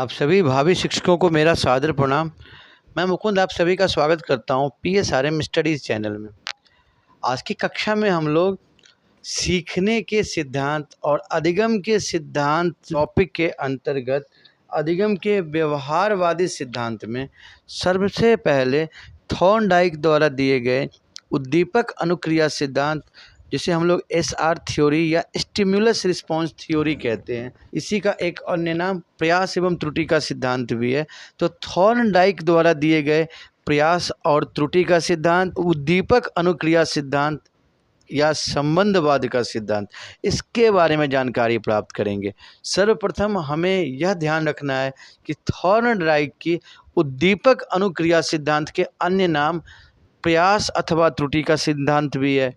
आप सभी भावी शिक्षकों को मेरा सादर प्रणाम। मैं मुकुंद आप सभी का स्वागत करता हूँ PSRM स्टडीज़ चैनल में। आज की कक्षा में हम लोग सीखने के सिद्धांत और अधिगम के सिद्धांत टॉपिक के अंतर्गत अधिगम के व्यवहारवादी सिद्धांत में सबसे पहले थॉर्नडाइक द्वारा दिए गए उद्दीपक अनुक्रिया सिद्धांत, जिसे हम लोग SR थ्योरी या स्टिमुलस रिस्पॉन्स थ्योरी कहते हैं, इसी का एक अन्य नाम प्रयास एवं त्रुटि का सिद्धांत भी है। तो थॉर्नडाइक द्वारा दिए गए प्रयास और त्रुटि का सिद्धांत, उद्दीपक अनुक्रिया सिद्धांत या संबंधवाद का सिद्धांत, इसके बारे में जानकारी प्राप्त करेंगे। सर्वप्रथम हमें यह ध्यान रखना है कि थॉर्नडाइक की उद्दीपक अनुक्रिया सिद्धांत के अन्य नाम प्रयास अथवा त्रुटि का सिद्धांत भी है।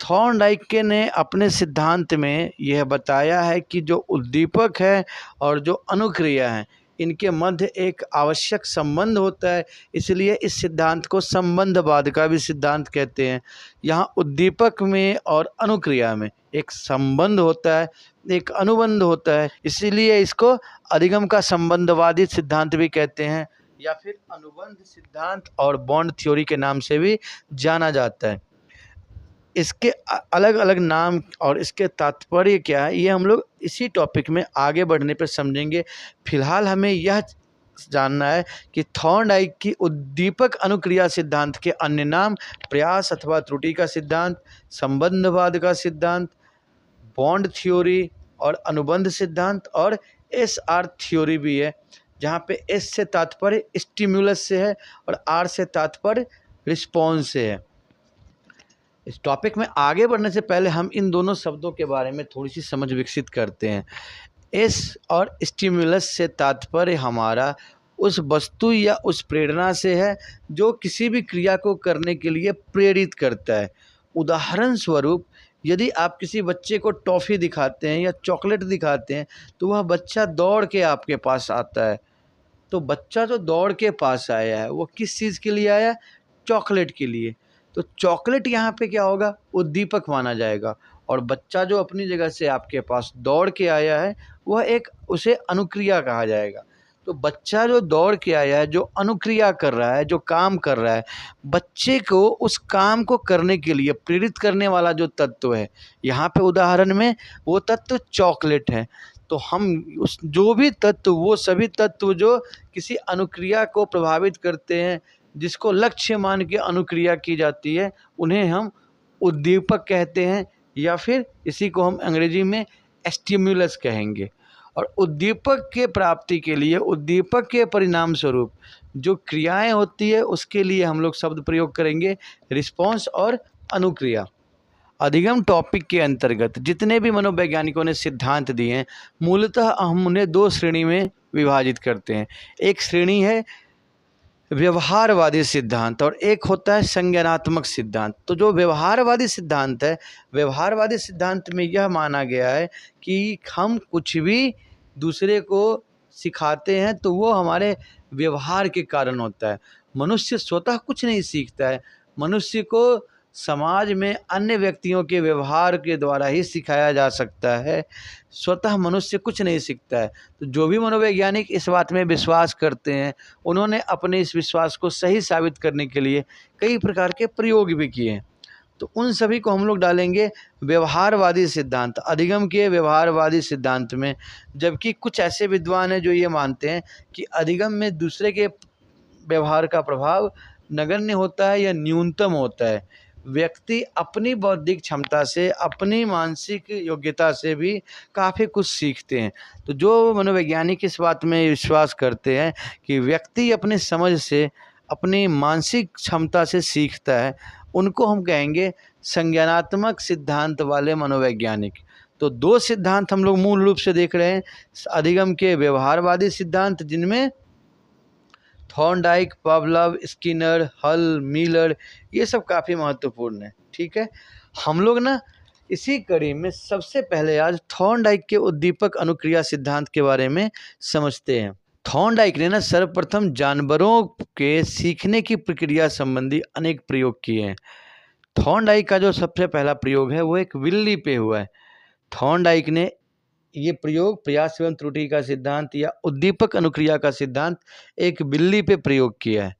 थॉर्नडाइक ने अपने सिद्धांत में यह बताया है कि जो उद्दीपक है और जो अनुक्रिया है, इनके मध्य एक आवश्यक संबंध होता है, इसलिए इस सिद्धांत को संबंधवाद का भी सिद्धांत कहते हैं। यहाँ उद्दीपक में और अनुक्रिया में एक संबंध होता है, एक अनुबंध होता है, इसीलिए इसको अधिगम का संबंधवादी सिद्धांत भी कहते हैं या फिर अनुबंध सिद्धांत और बॉन्ड थ्योरी के नाम से भी जाना जाता है। इसके अलग अलग नाम और इसके तात्पर्य क्या है, ये हम लोग इसी टॉपिक में आगे बढ़ने पर समझेंगे। फिलहाल हमें यह जानना है कि थॉर्नडाइक की उद्दीपक अनुक्रिया सिद्धांत के अन्य नाम प्रयास अथवा त्रुटि का सिद्धांत, संबंधवाद का सिद्धांत, बॉन्ड थ्योरी और अनुबंध सिद्धांत और SR थ्योरी भी है, जहाँ पे S से तात्पर्य स्टिमुलस से है और R से तात्पर्य रिस्पॉन्स से है। इस टॉपिक में आगे बढ़ने से पहले हम इन दोनों शब्दों के बारे में थोड़ी सी समझ विकसित करते हैं। एस और स्टिमुलस से तात्पर्य हमारा उस वस्तु या उस प्रेरणा से है जो किसी भी क्रिया को करने के लिए प्रेरित करता है। उदाहरण स्वरूप, यदि आप किसी बच्चे को टॉफ़ी दिखाते हैं या चॉकलेट दिखाते हैं तो वह बच्चा दौड़ के आपके पास आता है। तो बच्चा जो दौड़ के पास आया है वो किस चीज़ के लिए आया? चॉकलेट के लिए। तो चॉकलेट यहाँ पे क्या होगा? उद्दीपक माना जाएगा। और बच्चा जो अपनी जगह से आपके पास दौड़ के आया है वह एक उसे अनुक्रिया कहा जाएगा। तो बच्चा जो दौड़ के आया है, जो अनुक्रिया कर रहा है, जो काम कर रहा है, बच्चे को उस काम को करने के लिए प्रेरित करने वाला जो तत्व है, यहाँ पे उदाहरण में वो तत्व चॉकलेट है। तो हम उस जो भी तत्व, वो सभी तत्व जो किसी अनुक्रिया को प्रभावित करते हैं, जिसको लक्ष्य मान के अनुक्रिया की जाती है, उन्हें हम उद्दीपक कहते हैं या फिर इसी को हम अंग्रेजी में स्टिमुलस कहेंगे। और उद्दीपक के प्राप्ति के लिए, उद्दीपक के परिणाम स्वरूप जो क्रियाएं होती है, उसके लिए हम लोग शब्द प्रयोग करेंगे रिस्पॉन्स और अनुक्रिया। अधिगम टॉपिक के अंतर्गत जितने भी मनोवैज्ञानिकों ने सिद्धांत दिए हैं, मूलतः हम उन्हें दो श्रेणी में विभाजित करते हैं। एक श्रेणी है व्यवहारवादी सिद्धांत और एक होता है संज्ञानात्मक सिद्धांत। तो जो व्यवहारवादी सिद्धांत है, व्यवहारवादी सिद्धांत में यह माना गया है कि हम कुछ भी दूसरे को सिखाते हैं तो वो हमारे व्यवहार के कारण होता है। मनुष्य स्वतः कुछ नहीं सीखता है, मनुष्य को समाज में अन्य व्यक्तियों के व्यवहार के द्वारा ही सिखाया जा सकता है। स्वतः मनुष्य कुछ नहीं सीखता है। तो जो भी मनोवैज्ञानिक इस बात में विश्वास करते हैं, उन्होंने अपने इस विश्वास को सही साबित करने के लिए कई प्रकार के प्रयोग भी किए हैं। तो उन सभी को हम लोग डालेंगे व्यवहारवादी सिद्धांत, अधिगम के व्यवहारवादी सिद्धांत में। जबकि कुछ ऐसे विद्वान हैं जो ये मानते हैं कि अधिगम में दूसरे के व्यवहार का प्रभाव नगण्य होता है या न्यूनतम होता है। व्यक्ति अपनी बौद्धिक क्षमता से, अपनी मानसिक योग्यता से भी काफ़ी कुछ सीखते हैं। तो जो मनोवैज्ञानिक इस बात में विश्वास करते हैं कि व्यक्ति अपनी समझ से, अपनी मानसिक क्षमता से सीखता है, उनको हम कहेंगे संज्ञानात्मक सिद्धांत वाले मनोवैज्ञानिक। तो दो सिद्धांत हम लोग मूल रूप से देख रहे हैं, अधिगम के व्यवहारवादी सिद्धांत जिनमें थॉर्नडाइक, पावलोव, स्किनर, हल, मिलर, ये सब काफ़ी महत्वपूर्ण है। ठीक है, हम लोग ना इसी कड़ी में सबसे पहले आज थॉर्नडाइक के उद्दीपक अनुक्रिया सिद्धांत के बारे में समझते हैं। थॉर्नडाइक ने ना सर्वप्रथम जानवरों के सीखने की प्रक्रिया संबंधी अनेक प्रयोग किए हैं। थॉर्नडाइक का जो सबसे पहला प्रयोग है वो एक बिल्ली पे हुआ है। थॉर्नडाइक ने ये प्रयोग प्रयास एवं त्रुटि का सिद्धांत या उद्दीपक अनुक्रिया का सिद्धांत एक बिल्ली पे प्रयोग किया है।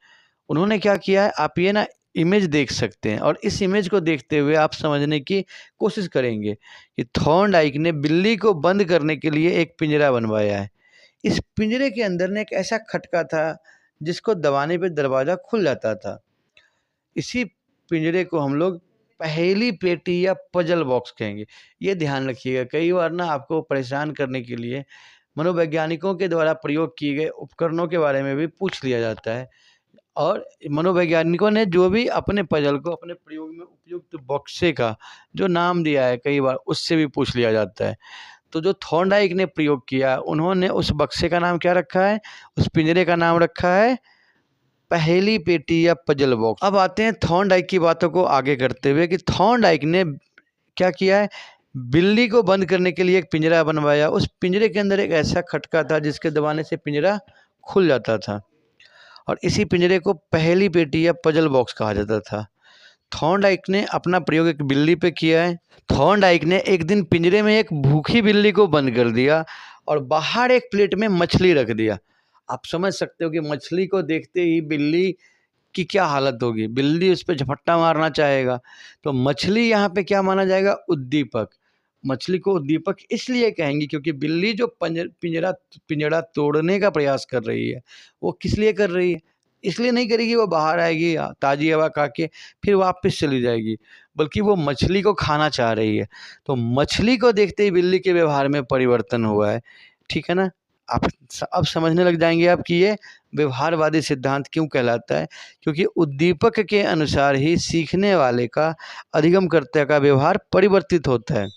उन्होंने क्या किया है, आप ये ना इमेज देख सकते हैं और इस इमेज को देखते हुए आप समझने की कोशिश करेंगे कि थॉर्नडाइक ने बिल्ली को बंद करने के लिए एक पिंजरा बनवाया है। इस पिंजरे के अंदर ने एक ऐसा खटका था जिसको दबाने पे दरवाज़ा खुल जाता था। इसी पिंजरे को हम लोग पहेली पेटी या पजल बॉक्स कहेंगे। ये ध्यान रखिएगा, कई बार ना आपको परेशान करने के लिए मनोवैज्ञानिकों के द्वारा प्रयोग किए गए उपकरणों के बारे में भी पूछ लिया जाता है और मनोवैज्ञानिकों ने जो भी अपने पजल को अपने प्रयोग में उपयुक्त बक्से का जो नाम दिया है कई बार उससे भी पूछ लिया जाता है। तो जो थॉर्नडाइक ने प्रयोग किया उन्होंने उस बक्से का नाम क्या रखा है, उस पिंजरे का नाम रखा है पहेली पेटी या पजल बॉक्स। अब आते हैं थॉर्नडाइक की बातों को आगे करते हुए कि थॉर्नडाइक ने क्या किया है, बिल्ली को बंद करने के लिए एक पिंजरा बनवाया। उस पिंजरे के अंदर एक ऐसा खटका था जिसके दबाने से पिंजरा खुल जाता था और इसी पिंजरे को पहेली पेटी या पजल बॉक्स कहा जाता था। थॉर्नडाइक ने अपना प्रयोग एक बिल्ली पे किया है। थॉर्नडाइक ने एक दिन पिंजरे में एक भूखी बिल्ली को बंद कर दिया और बाहर एक प्लेट में मछली रख दिया। आप समझ सकते हो कि मछली को देखते ही बिल्ली की क्या हालत होगी, बिल्ली उस पर झपट्टा मारना चाहेगा। तो मछली यहाँ पे क्या माना जाएगा, उद्दीपक। मछली को उद्दीपक इसलिए कहेंगे क्योंकि बिल्ली जो पिंजरा पिंजरा तोड़ने का प्रयास कर रही है वो किस लिए कर रही है, इसलिए नहीं करेगी वो बाहर आएगी ताज़ी हवा खा के फिर वापस चली जाएगी, बल्कि वो मछली को खाना चाह रही है। तो मछली को देखते ही बिल्ली के व्यवहार में परिवर्तन हुआ है। ठीक है ना, आप अब समझने लग जाएंगे आप कि ये व्यवहारवादी सिद्धांत क्यों कहलाता है, क्योंकि उद्दीपक के अनुसार ही सीखने वाले का अधिगमकर्ता का व्यवहार परिवर्तित होता है।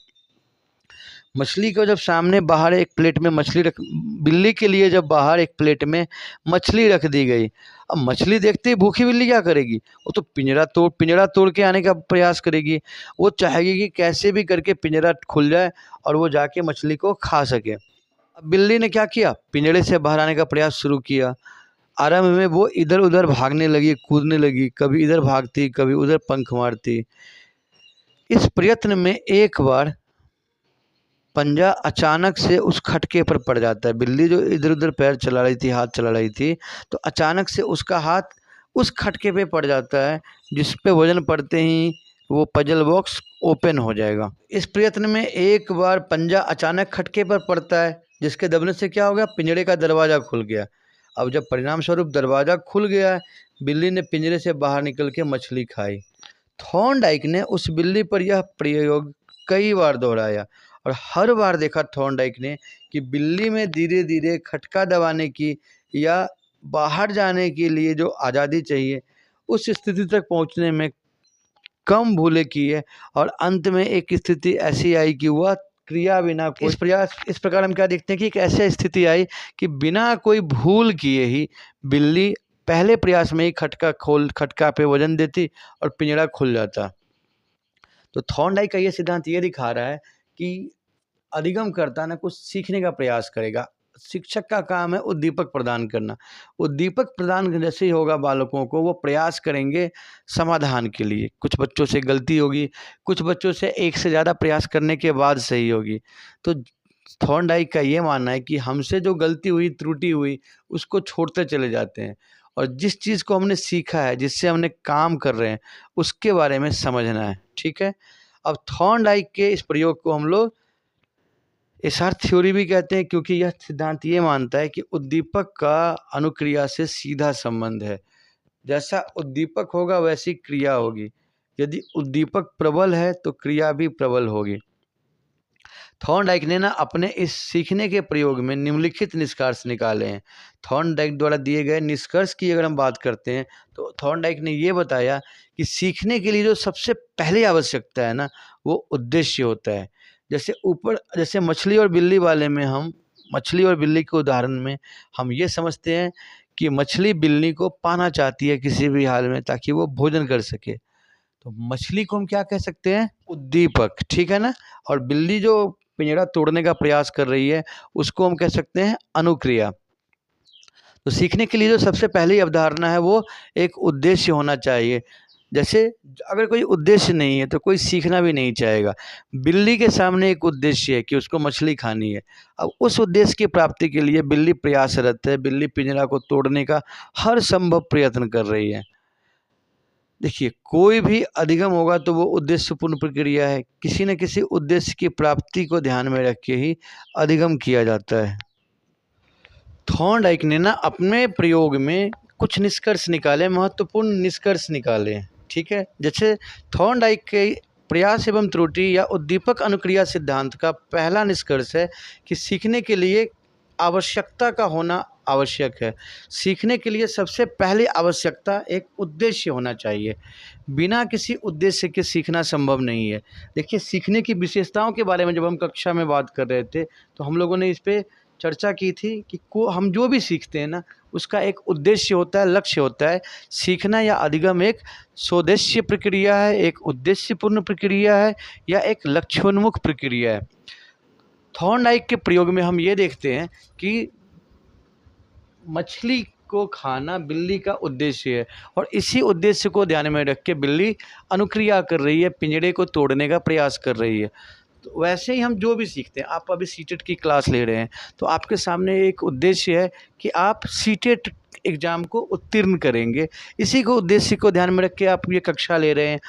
मछली को जब सामने बाहर एक प्लेट में मछली रख बिल्ली के लिए जब बाहर एक प्लेट में मछली रख दी गई, अब मछली देखते ही भूखी बिल्ली क्या करेगी, वो तो पिंजरा तोड़ के आने का प्रयास करेगी। वो चाहेगी कि कैसे भी करके पिंजरा खुल जाए और वो जाके मछली को खा सके। अब बिल्ली ने क्या किया, पिंजरे से बाहर आने का प्रयास शुरू किया। आरंभ में वो इधर उधर भागने लगी, कूदने लगी, कभी इधर भागती कभी उधर पंख मारती। इस प्रयत्न में एक बार पंजा अचानक से उस खटके पर पड़ जाता है। बिल्ली जो इधर उधर पैर चला रही थी, हाथ चला रही थी, तो अचानक से उसका हाथ उस खटके पे पड़ जाता है जिस पे वजन पड़ते ही वो पजल बॉक्स ओपन हो जाएगा। इस प्रयत्न में एक बार पंजा अचानक खटके पर पड़ता है जिसके दबने से क्या हो गया, पिंजरे का दरवाज़ा खुल गया। अब जब परिणाम स्वरूप दरवाज़ा खुल गया, बिल्ली ने पिंजरे से बाहर निकल के मछली खाई। थॉर्नडाइक ने उस बिल्ली पर यह प्रयोग कई बार दोहराया और हर बार देखा थॉर्नडाइक ने कि बिल्ली में धीरे धीरे खटका दबाने की या बाहर जाने के लिए जो आज़ादी चाहिए उस स्थिति तक पहुंचने में कम भूलें की है और अंत में एक स्थिति ऐसी आई कि वह क्रिया बिना कोई इस प्रकार हम क्या देखते हैं कि एक ऐसी स्थिति आई कि बिना कोई भूल किए ही बिल्ली पहले प्रयास में ही खटका पे वजन देती और पिंजरा खुल जाता। तो थॉर्नडाइक का ये सिद्धांत ये दिखा रहा है कि अधिगमकर्ता ना कुछ सीखने का प्रयास करेगा। शिक्षक का काम है उद्दीपक प्रदान करना। उद्दीपक प्रदान जैसे ही होगा बालकों को, वो प्रयास करेंगे समाधान के लिए। कुछ बच्चों से गलती होगी, कुछ बच्चों से एक से ज़्यादा प्रयास करने के बाद सही होगी। तो थॉर्नडाइक का ये मानना है कि हमसे जो गलती हुई, त्रुटि हुई, उसको छोड़ते चले जाते हैं और जिस चीज़ को हमने सीखा है, जिससे हमने काम कर रहे हैं, उसके बारे में समझना है। ठीक है, अब थॉर्नडाइक के इस प्रयोग को हम लोग एसआर थ्योरी भी कहते हैं क्योंकि यह सिद्धांत ये मानता है कि उद्दीपक का अनुक्रिया से सीधा संबंध है। जैसा उद्दीपक होगा वैसी क्रिया होगी। यदि उद्दीपक प्रबल है तो क्रिया भी प्रबल होगी। थॉर्नडाइक ने ना अपने इस सीखने के प्रयोग में निम्नलिखित निष्कर्ष निकाले हैं। थॉर्नडाइक द्वारा दिए गए निष्कर्ष की अगर हम बात करते हैं तो थॉर्नडाइक ने ये बताया कि सीखने के लिए जो सबसे पहली आवश्यकता है ना, वो उद्देश्य होता है। जैसे मछली और बिल्ली वाले में हम मछली और बिल्ली के उदाहरण में हम ये समझते हैं कि मछली बिल्ली को पाना चाहती है किसी भी हाल में ताकि वो भोजन कर सके। तो मछली को हम क्या कह सकते हैं, उद्दीपक। ठीक है ना, और बिल्ली जो पिंजरा तोड़ने का प्रयास कर रही है उसको हम कह सकते हैं अनुक्रिया। तो सीखने के लिए जो सबसे पहली अवधारणा है वो एक उद्देश्य होना चाहिए। जैसे अगर कोई उद्देश्य नहीं है तो कोई सीखना भी नहीं चाहेगा। बिल्ली के सामने एक उद्देश्य है कि उसको मछली खानी है। अब उस उद्देश्य की प्राप्ति के लिए बिल्ली प्रयासरत है, बिल्ली पिंजरा को तोड़ने का हर संभव प्रयत्न कर रही है। देखिए, कोई भी अधिगम होगा तो वो उद्देश्यपूर्ण प्रक्रिया है। किसी न किसी उद्देश्य की प्राप्ति को ध्यान में रख के ही अधिगम किया जाता है। थॉर्नडाइक ने ना अपने प्रयोग में कुछ निष्कर्ष निकाले, महत्वपूर्ण निष्कर्ष निकाले। ठीक है, जैसे थॉर्नडाइक के प्रयास एवं त्रुटि या उद्दीपक अनुक्रिया सिद्धांत का पहला निष्कर्ष है कि सीखने के लिए आवश्यकता का होना आवश्यक है। सीखने के लिए सबसे पहली आवश्यकता एक उद्देश्य होना चाहिए। बिना किसी उद्देश्य के सीखना संभव नहीं है। देखिए, सीखने की विशेषताओं के बारे में जब हम कक्षा में बात कर रहे थे तो हम लोगों ने इस पे चर्चा की थी कि हम जो भी सीखते हैं ना, उसका एक उद्देश्य होता है, लक्ष्य होता है। सीखना या अधिगम एक स्वोद्देश्य प्रक्रिया है, एक उद्देश्यपूर्ण प्रक्रिया है या एक लक्ष्योन्मुख प्रक्रिया है। थॉर्नडाइक के प्रयोग में हम ये देखते हैं कि मछली को खाना बिल्ली का उद्देश्य है और इसी उद्देश्य को ध्यान में रख के बिल्ली अनुक्रिया कर रही है, पिंजरे को तोड़ने का प्रयास कर रही है। तो वैसे ही हम जो भी सीखते हैं, आप अभी सीटेट की क्लास ले रहे हैं तो आपके सामने एक उद्देश्य है कि आप सीटेट एग्ज़ाम को उत्तीर्ण करेंगे। इसी को उद्देश्य को ध्यान में रख के आप ये कक्षा ले रहे हैं,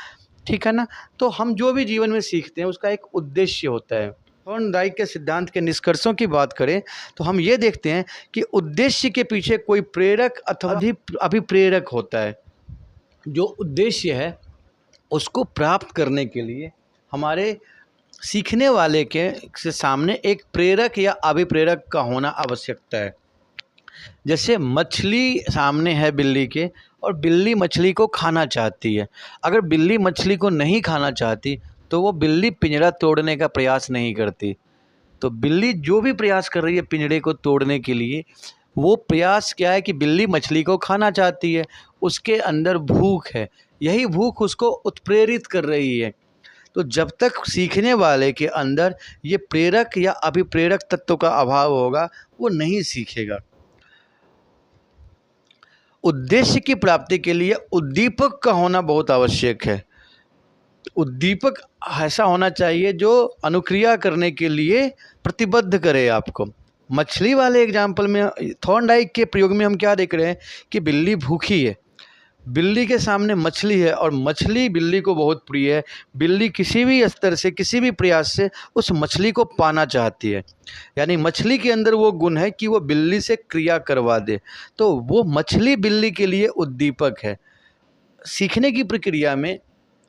ठीक है ना। तो हम जो भी जीवन में सीखते हैं उसका एक उद्देश्य होता है। थॉर्नडाइक के सिद्धांत के निष्कर्षों की बात करें तो हम ये देखते हैं कि उद्देश्य के पीछे कोई प्रेरक अथवा अभिप्रेरक होता है। जो उद्देश्य है उसको प्राप्त करने के लिए हमारे सीखने वाले के सामने एक प्रेरक या अभिप्रेरक का होना आवश्यकता है। जैसे मछली सामने है बिल्ली के और बिल्ली मछली को खाना चाहती है। अगर बिल्ली मछली को नहीं खाना चाहती तो वो बिल्ली पिंजरा तोड़ने का प्रयास नहीं करती। तो बिल्ली जो भी प्रयास कर रही है पिंजरे को तोड़ने के लिए, वो प्रयास क्या है कि बिल्ली मछली को खाना चाहती है। उसके अंदर भूख है, यही भूख उसको उत्प्रेरित कर रही है। तो जब तक सीखने वाले के अंदर ये प्रेरक या अभिप्रेरक तत्व का अभाव होगा, वो नहीं सीखेगा। उद्देश्य की प्राप्ति के लिए उद्दीपक का होना बहुत आवश्यक है। उद्दीपक ऐसा होना चाहिए जो अनुक्रिया करने के लिए प्रतिबद्ध करे आपको। मछली वाले एग्जाम्पल में, थॉर्नडाइक के प्रयोग में हम क्या देख रहे हैं कि बिल्ली भूखी है, बिल्ली के सामने मछली है और मछली बिल्ली को बहुत प्रिय है। बिल्ली किसी भी स्तर से, किसी भी प्रयास से उस मछली को पाना चाहती है। यानी मछली के अंदर वो गुण है कि वो बिल्ली से क्रिया करवा दे। तो वो मछली बिल्ली के लिए उद्दीपक है। सीखने की प्रक्रिया में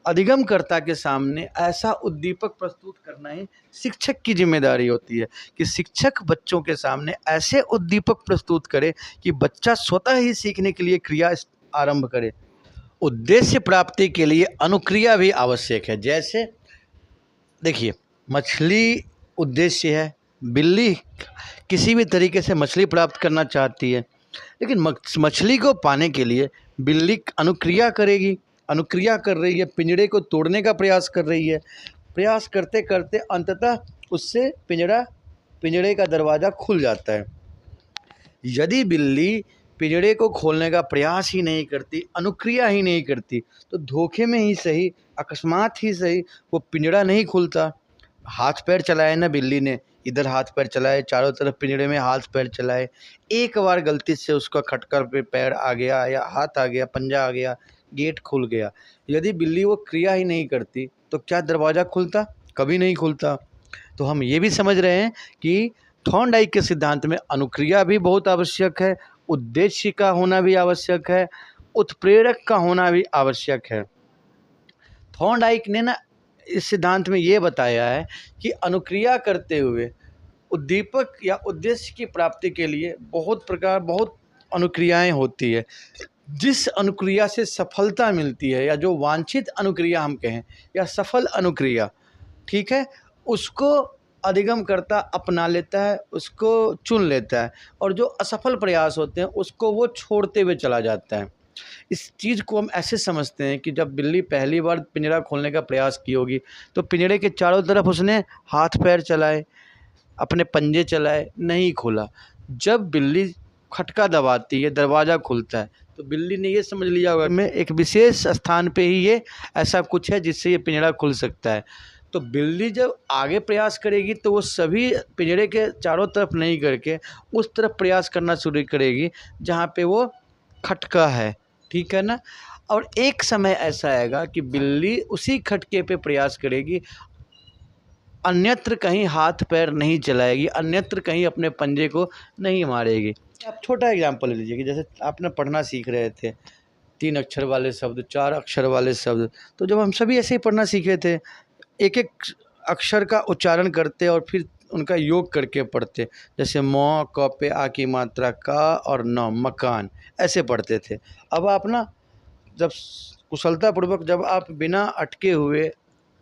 अधिगमकर्ता के सामने ऐसा उद्दीपक प्रस्तुत करना ही शिक्षक की जिम्मेदारी होती है कि शिक्षक बच्चों के सामने ऐसे उद्दीपक प्रस्तुत करे कि बच्चा स्वतः ही सीखने के लिए क्रिया आरंभ करे। उद्देश्य प्राप्ति के लिए अनुक्रिया भी आवश्यक है। जैसे देखिए, मछली उद्देश्य है, बिल्ली किसी भी तरीके से मछली प्राप्त करना चाहती है, लेकिन मछली को पाने के लिए बिल्ली अनुक्रिया करेगी। अनुक्रिया कर रही है, पिंजरे को तोड़ने का प्रयास कर रही है। प्रयास करते करते अंततः उससे पिंजरे का दरवाज़ा खुल जाता है। यदि बिल्ली पिंजरे को खोलने का प्रयास ही नहीं करती, अनुक्रिया ही नहीं करती, तो धोखे में ही सही, अकस्मात ही सही, वो पिंजरा नहीं खुलता। हाथ पैर चलाए ना बिल्ली ने, इधर हाथ पैर चलाए, चारों तरफ पिंजरे में हाथ पैर चलाए, एक बार गलती से उसका खटकर पे पैर आ गया या हाथ आ गया, पंजा आ गया, गेट खुल गया। यदि बिल्ली वो क्रिया ही नहीं करती तो क्या दरवाज़ा खुलता? कभी नहीं खुलता। तो हम ये भी समझ रहे हैं कि थॉर्नडाइक के सिद्धांत में अनुक्रिया भी बहुत आवश्यक है, उद्देश्य का होना भी आवश्यक है, उत्प्रेरक का होना भी आवश्यक है। थॉर्नडाइक ने ना इस सिद्धांत में ये बताया है कि अनुक्रिया करते हुए उद्दीपक या उद्देश्य की प्राप्ति के लिए बहुत अनुक्रियाएं होती है। जिस अनुक्रिया से सफलता मिलती है या जो वांछित अनुक्रिया हम कहें या सफल अनुक्रिया, ठीक है, उसको अधिगमकर्ता अपना लेता है, उसको चुन लेता है, और जो असफल प्रयास होते हैं उसको वो छोड़ते हुए चला जाता है। इस चीज़ को हम ऐसे समझते हैं कि जब बिल्ली पहली बार पिंजरा खोलने का प्रयास की होगी तो पिंजरे के चारों तरफ उसने हाथ पैर चलाए, अपने पंजे चलाए, नहीं खुला। जब बिल्ली खटका दबाती है, दरवाज़ा खुलता है, तो बिल्ली ने ये समझ लिया होगा मैं एक विशेष स्थान पे ही ये ऐसा कुछ है जिससे ये पिंजरा खुल सकता है। तो बिल्ली जब आगे प्रयास करेगी तो वो सभी पिंजरे के चारों तरफ नहीं करके उस तरफ प्रयास करना शुरू करेगी जहाँ पे वो खटका है, ठीक है ना। और एक समय ऐसा आएगा कि बिल्ली उसी खटके पे प्रयास करेगी, अन्यत्र कहीं हाथ पैर नहीं चलाएगी, अन्यत्र कहीं अपने पंजे को नहीं मारेगी। आप छोटा एग्जांपल ले लीजिए कि जैसे आपने पढ़ना सीख रहे थे, 3 अक्षर वाले शब्द, 4 अक्षर वाले शब्द, तो जब हम सभी ऐसे ही पढ़ना सीखे थे, एक-एक अक्षर का उच्चारण करते और फिर उनका योग करके पढ़ते। जैसे म, क पे आ की मात्रा का और न, मकान, ऐसे पढ़ते थे। अब आप ना जब कुशलतापूर्वक जब आप बिना अटके हुए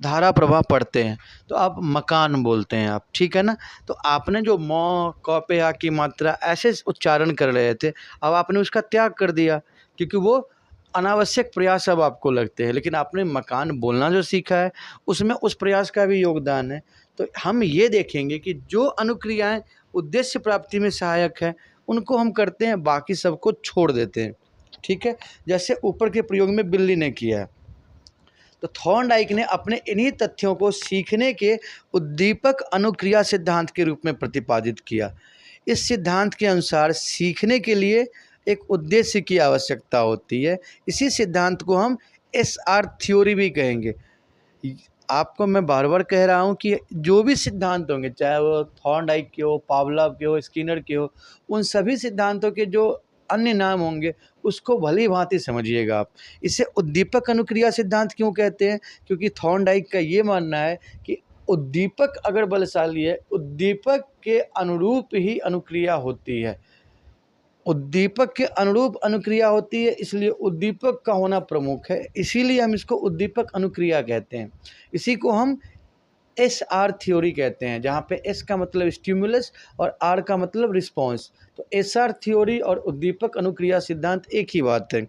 धारा प्रवाह पढ़ते हैं तो आप मकान बोलते हैं आप, ठीक है ना। तो आपने जो म, क पे आ की मात्रा ऐसे उच्चारण कर रहे थे, अब आपने उसका त्याग कर दिया क्योंकि वो अनावश्यक प्रयास अब आपको लगते हैं। लेकिन आपने मकान बोलना जो सीखा है उसमें उस प्रयास का भी योगदान है। तो हम ये देखेंगे कि जो अनुक्रियाएं उद्देश्य प्राप्ति में सहायक है उनको हम करते हैं, बाकी सबको छोड़ देते हैं, ठीक है। जैसे ऊपर के प्रयोग में बिल्ली ने किया है, तो थॉर्नडाइक ने अपने इन्हीं तथ्यों को सीखने के उद्दीपक अनुक्रिया सिद्धांत के रूप में प्रतिपादित किया। इस सिद्धांत के अनुसार सीखने के लिए एक उद्देश्य की आवश्यकता होती है। इसी सिद्धांत को हम एसआर थ्योरी भी कहेंगे। आपको मैं बार बार कह रहा हूँ कि जो भी सिद्धांत होंगे, चाहे वो थॉर्नडाइक के हो, पावलोव के हो, स्किनर के हो, उन सभी सिद्धांतों के जो अन्य नाम होंगे उसको भली भांति समझिएगा आप। इसे उद्दीपक अनुक्रिया सिद्धांत क्यों कहते हैं? क्योंकि थॉर्नडाइक का ये मानना है कि उद्दीपक अगर बलशाली है, उद्दीपक के अनुरूप ही अनुक्रिया होती है, उद्दीपक के अनुरूप अनुक्रिया होती है, इसलिए उद्दीपक का होना प्रमुख है। इसीलिए हम इसको उद्दीपक अनुक्रिया कहते हैं। इसी को हम एसआर थ्योरी कहते हैं, जहाँ पे एस का मतलब स्टिमुलस और आर का मतलब रिस्पॉन्स। तो एसआर थ्योरी और उद्दीपक अनुक्रिया सिद्धांत एक ही बात है।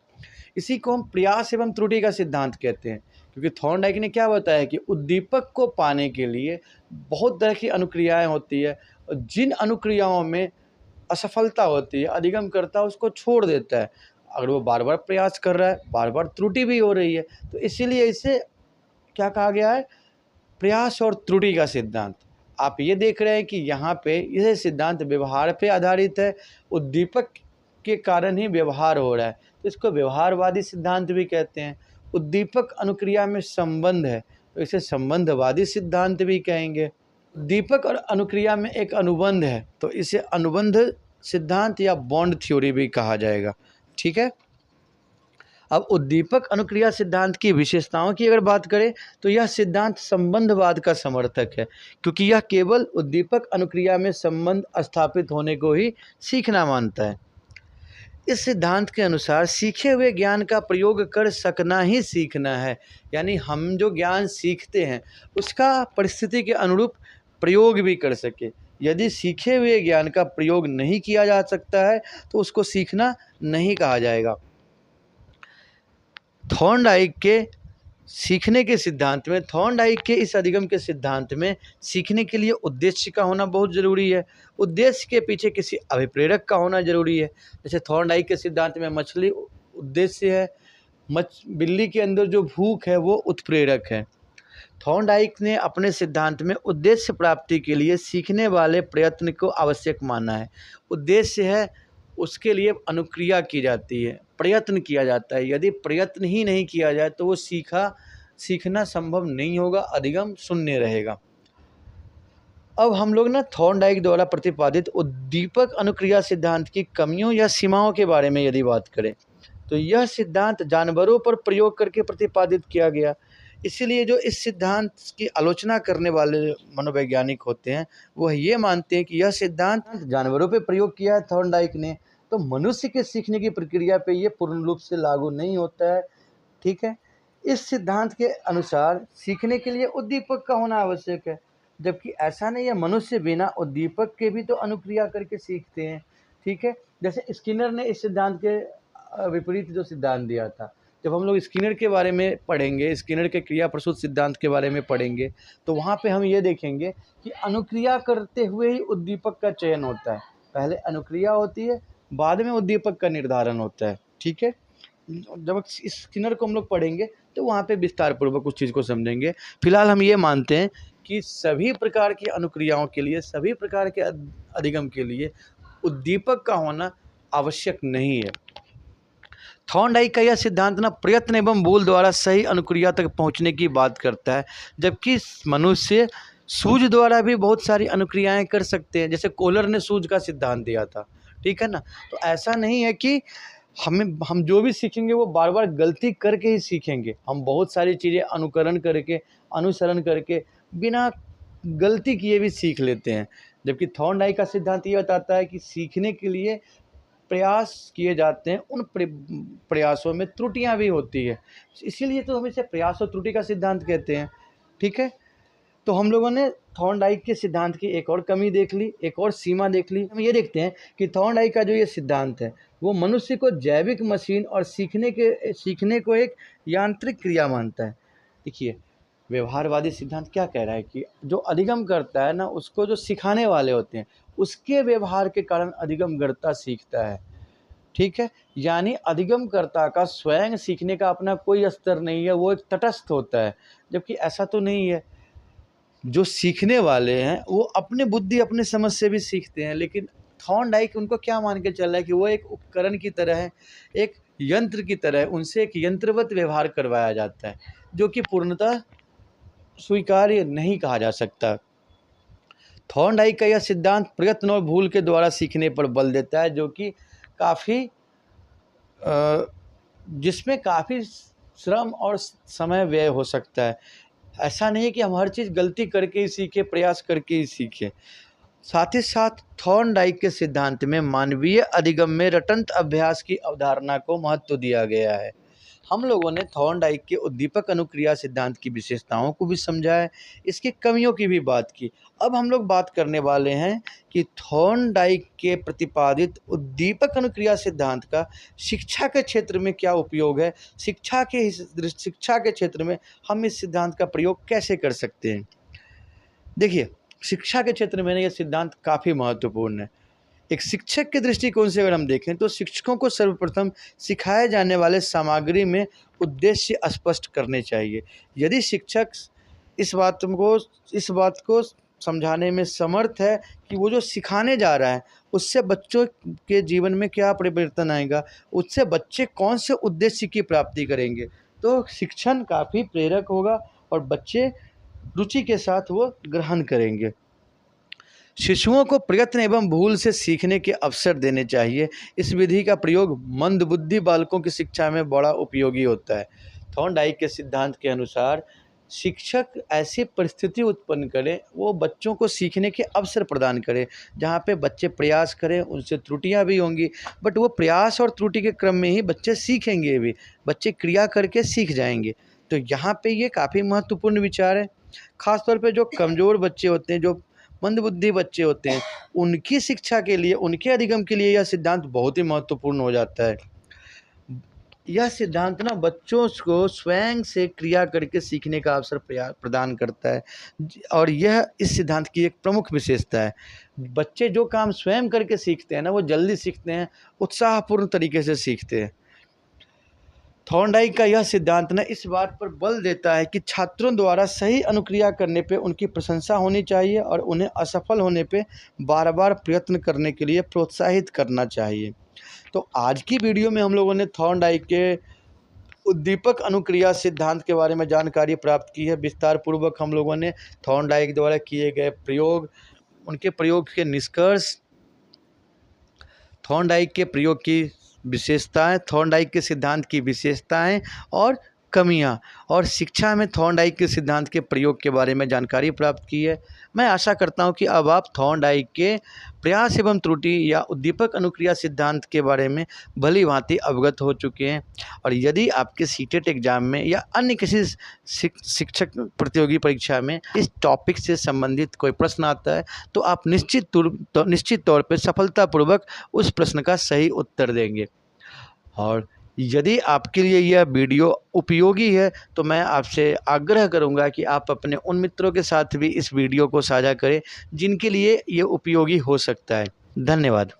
इसी को हम प्रयास एवं त्रुटि का सिद्धांत कहते हैं, क्योंकि थॉर्नडाइक ने क्या बताया कि उद्दीपक को पाने के लिए बहुत तरह की अनुक्रियाएं होती है, और जिन अनुक्रियाओं में असफलता होती है अधिगमकर्ता उसको छोड़ देता है। अगर वो बार बार प्रयास कर रहा है, बार बार त्रुटि भी हो रही है, तो इसीलिए इसे क्या कहा गया है? प्रयास और त्रुटि का सिद्धांत। आप ये देख रहे हैं कि यहाँ पे यह सिद्धांत व्यवहार पे आधारित है, उद्दीपक के कारण ही व्यवहार हो रहा है, तो इसको व्यवहारवादी सिद्धांत भी कहते हैं। उद्दीपक अनुक्रिया में संबंध है तो इसे संबंधवादी सिद्धांत भी कहेंगे। उद्दीपक और अनुक्रिया में एक अनुबंध है तो इसे अनुबंध सिद्धांत या बॉन्ड थ्योरी भी कहा जाएगा, ठीक है। अब उद्दीपक अनुक्रिया सिद्धांत की विशेषताओं की अगर बात करें तो यह सिद्धांत संबंधवाद का समर्थक है, क्योंकि यह केवल उद्दीपक अनुक्रिया में संबंध स्थापित होने को ही सीखना मानता है। इस सिद्धांत के अनुसार सीखे हुए ज्ञान का प्रयोग कर सकना ही सीखना है, यानी हम जो ज्ञान सीखते हैं उसका परिस्थिति के अनुरूप प्रयोग भी कर सके। यदि सीखे हुए ज्ञान का प्रयोग नहीं किया जा सकता है तो उसको सीखना नहीं कहा जाएगा। थॉर्नडाइक के सीखने के सिद्धांत में, थॉर्नडाइक के इस अधिगम के सिद्धांत में सीखने के लिए उद्देश्य का होना बहुत ज़रूरी है। उद्देश्य के पीछे किसी अभिप्रेरक का होना ज़रूरी है। जैसे थॉर्नडाइक के सिद्धांत में मछली उद्देश्य है, बिल्ली के अंदर जो भूख है वो उत्प्रेरक है। थॉर्नडाइक ने अपने सिद्धांत में उद्देश्य प्राप्ति के लिए सीखने वाले प्रयत्न को आवश्यक माना है। उद्देश्य है, उसके लिए अनुक्रिया की जाती है, प्रयत्न किया जाता है। यदि प्रयत्न ही नहीं किया जाए तो वो सीखना संभव नहीं होगा, अधिगम शून्य रहेगा। अब हम लोग ना थॉर्नडाइक द्वारा प्रतिपादित उद्दीपक अनुक्रिया सिद्धांत की कमियों या सीमाओं के बारे में यदि बात करें तो यह सिद्धांत जानवरों पर प्रयोग करके प्रतिपादित किया गया। इसीलिए जो इस सिद्धांत की आलोचना करने वाले मनोवैज्ञानिक होते हैं वह ये मानते हैं कि यह सिद्धांत जानवरों पे प्रयोग किया है थॉर्नडाइक ने, तो मनुष्य के सीखने की प्रक्रिया पे ये पूर्ण रूप से लागू नहीं होता है, ठीक है। इस सिद्धांत के अनुसार सीखने के लिए उद्दीपक का होना आवश्यक है, जबकि ऐसा नहीं है, मनुष्य बिना उद्दीपक के भी तो अनुक्रिया करके सीखते हैं, ठीक है। जैसे स्किनर ने इस सिद्धांत के विपरीत जो सिद्धांत दिया था, जब हम लोग स्किनर के बारे में पढ़ेंगे, स्किनर के क्रिया प्रसूत सिद्धांत के बारे में पढ़ेंगे, तो वहाँ पे हम ये देखेंगे कि अनुक्रिया करते हुए ही उद्दीपक का चयन होता है। पहले अनुक्रिया होती है, बाद में उद्दीपक का निर्धारण होता है, ठीक है। जब इस स्किनर को हम लोग पढ़ेंगे तो वहाँ पे विस्तार पूर्वक उस चीज़ को समझेंगे। फिलहाल हम ये मानते हैं कि सभी प्रकार की अनुक्रियाओं के लिए, सभी प्रकार के अधिगम के लिए उद्दीपक का होना आवश्यक नहीं है। थॉर्नडाइक का यह सिद्धांत ना प्रयत्न एवं भूल द्वारा सही अनुक्रिया तक पहुंचने की बात करता है, जबकि मनुष्य सूझ द्वारा भी बहुत सारी अनुक्रियाएं कर सकते हैं। जैसे कोहलर ने सूझ का सिद्धांत दिया था, ठीक है ना। तो ऐसा नहीं है कि हम जो भी सीखेंगे वो बार बार गलती करके ही सीखेंगे। हम बहुत सारी चीज़ें अनुकरण करके, अनुसरण करके, बिना गलती किए भी सीख लेते हैं। जबकि थॉर्नडाइक का सिद्धांत ये बताता है कि सीखने के लिए प्रयास किए जाते हैं, उन प्रयासों में त्रुटियां भी होती है, इसीलिए तो हम इसे प्रयास और त्रुटि का सिद्धांत कहते हैं, ठीक है। तो हम लोगों ने थॉर्नडाइक के सिद्धांत की एक और कमी देख ली, एक और सीमा देख ली। हम ये देखते हैं कि थॉर्नडाइक का जो ये सिद्धांत है वो मनुष्य को जैविक मशीन और सीखने को एक यांत्रिक क्रिया मानता है। देखिए, व्यवहारवादी सिद्धांत क्या कह रहा है कि जो अधिगम करता है ना, उसको जो सिखाने वाले होते हैं उसके व्यवहार के कारण अधिगमकर्ता सीखता है, ठीक है। यानी अधिगमकर्ता का स्वयं सीखने का अपना कोई स्तर नहीं है, वो एक तटस्थ होता है। जबकि ऐसा तो नहीं है, जो सीखने वाले हैं वो अपने बुद्धि, अपने समझ से भी सीखते हैं। लेकिन थॉर्नडाइक उनको क्या मान के चल रहा है कि वो एक उपकरण की तरह है, एक यंत्र की तरह है, उनसे एक यंत्रवत व्यवहार करवाया जाता है, जो कि पूर्णतः स्वीकार्य नहीं कहा जा सकता। थॉर्नडाइक का यह सिद्धांत प्रयत्न और भूल के द्वारा सीखने पर बल देता है, जो कि काफ़ी जिसमें काफ़ी श्रम और समय व्यय हो सकता है। ऐसा नहीं है कि हम हर चीज़ गलती करके ही सीखें, प्रयास करके ही सीखें। साथ ही साथ थॉर्नडाइक के सिद्धांत में मानवीय अधिगम में रटंत अभ्यास की अवधारणा को महत्व दिया गया है। हम लोगों ने थॉर्नडाइक के उद्दीपक अनुक्रिया सिद्धांत की विशेषताओं को भी समझा है, इसकी कमियों की भी बात की। अब हम लोग बात करने वाले हैं कि थॉर्नडाइक के प्रतिपादित उद्दीपक अनुक्रिया सिद्धांत का शिक्षा के क्षेत्र में क्या उपयोग है, शिक्षा के क्षेत्र में हम इस सिद्धांत का प्रयोग कैसे कर सकते हैं। देखिए, शिक्षा के क्षेत्र में यह सिद्धांत काफ़ी महत्वपूर्ण है। एक शिक्षक के दृष्टिकोण से अगर हम देखें तो शिक्षकों को सर्वप्रथम सिखाए जाने वाले सामग्री में उद्देश्य स्पष्ट करने चाहिए। यदि शिक्षक इस बात को समझाने में समर्थ है कि वो जो सिखाने जा रहा है उससे बच्चों के जीवन में क्या परिवर्तन आएगा, उससे बच्चे कौन से उद्देश्य की प्राप्ति करेंगे, तो शिक्षण काफ़ी प्रेरक होगा और बच्चे रुचि के साथ वो ग्रहण करेंगे। शिशुओं को प्रयत्न एवं भूल से सीखने के अवसर देने चाहिए। इस विधि का प्रयोग मंदबुद्धि बालकों की शिक्षा में बड़ा उपयोगी होता है। थॉर्नडाइक के सिद्धांत के अनुसार शिक्षक ऐसी परिस्थिति उत्पन्न करें, वो बच्चों को सीखने के अवसर प्रदान करें जहाँ पे बच्चे प्रयास करें, उनसे त्रुटियाँ भी होंगी, बट वो प्रयास और त्रुटि के क्रम में ही बच्चे सीखेंगे भी, बच्चे क्रिया करके सीख जाएंगे। तो यहाँ पे ये काफ़ी महत्वपूर्ण विचार है। ख़ासतौर पे जो कमज़ोर बच्चे होते हैं, जो मंदबुद्धि बच्चे होते हैं, उनकी शिक्षा के लिए, उनके अधिगम के लिए यह सिद्धांत बहुत ही महत्वपूर्ण हो जाता है। यह सिद्धांत ना बच्चों को स्वयं से क्रिया करके सीखने का अवसर प्रदान करता है और यह इस सिद्धांत की एक प्रमुख विशेषता है। बच्चे जो काम स्वयं करके सीखते हैं ना, वो जल्दी सीखते हैं, उत्साहपूर्ण तरीके से सीखते हैं। थॉर्नडाइक का यह सिद्धांत न इस बात पर बल देता है कि छात्रों द्वारा सही अनुक्रिया करने पे उनकी प्रशंसा होनी चाहिए और उन्हें असफल होने पे बार बार प्रयत्न करने के लिए प्रोत्साहित करना चाहिए। तो आज की वीडियो में हम लोगों ने थॉर्नडाइक के उद्दीपक अनुक्रिया सिद्धांत के बारे में जानकारी प्राप्त की है। विस्तार पूर्वक हम लोगों ने थॉर्नडाइक द्वारा किए गए प्रयोग, उनके प्रयोग के निष्कर्ष, थॉर्नडाइक के प्रयोग की विशेषताएं, थॉर्नडाइक के सिद्धांत की विशेषताएं और कमियां, और शिक्षा में थॉर्नडाइक के सिद्धांत के प्रयोग के बारे में जानकारी प्राप्त की है। मैं आशा करता हूं कि अब आप थॉर्नडाइक के प्रयास एवं त्रुटि या उद्दीपक अनुक्रिया सिद्धांत के बारे में भली भांति अवगत हो चुके हैं। और यदि आपके सीटेट एग्जाम में या अन्य किसी शिक्षक प्रतियोगी परीक्षा में इस टॉपिक से संबंधित कोई प्रश्न आता है तो आप निश्चित तौर पर सफलतापूर्वक उस प्रश्न का सही उत्तर देंगे। और यदि आपके लिए यह वीडियो उपयोगी है तो मैं आपसे आग्रह करूंगा कि आप अपने उन मित्रों के साथ भी इस वीडियो को साझा करें जिनके लिए ये उपयोगी हो सकता है। धन्यवाद।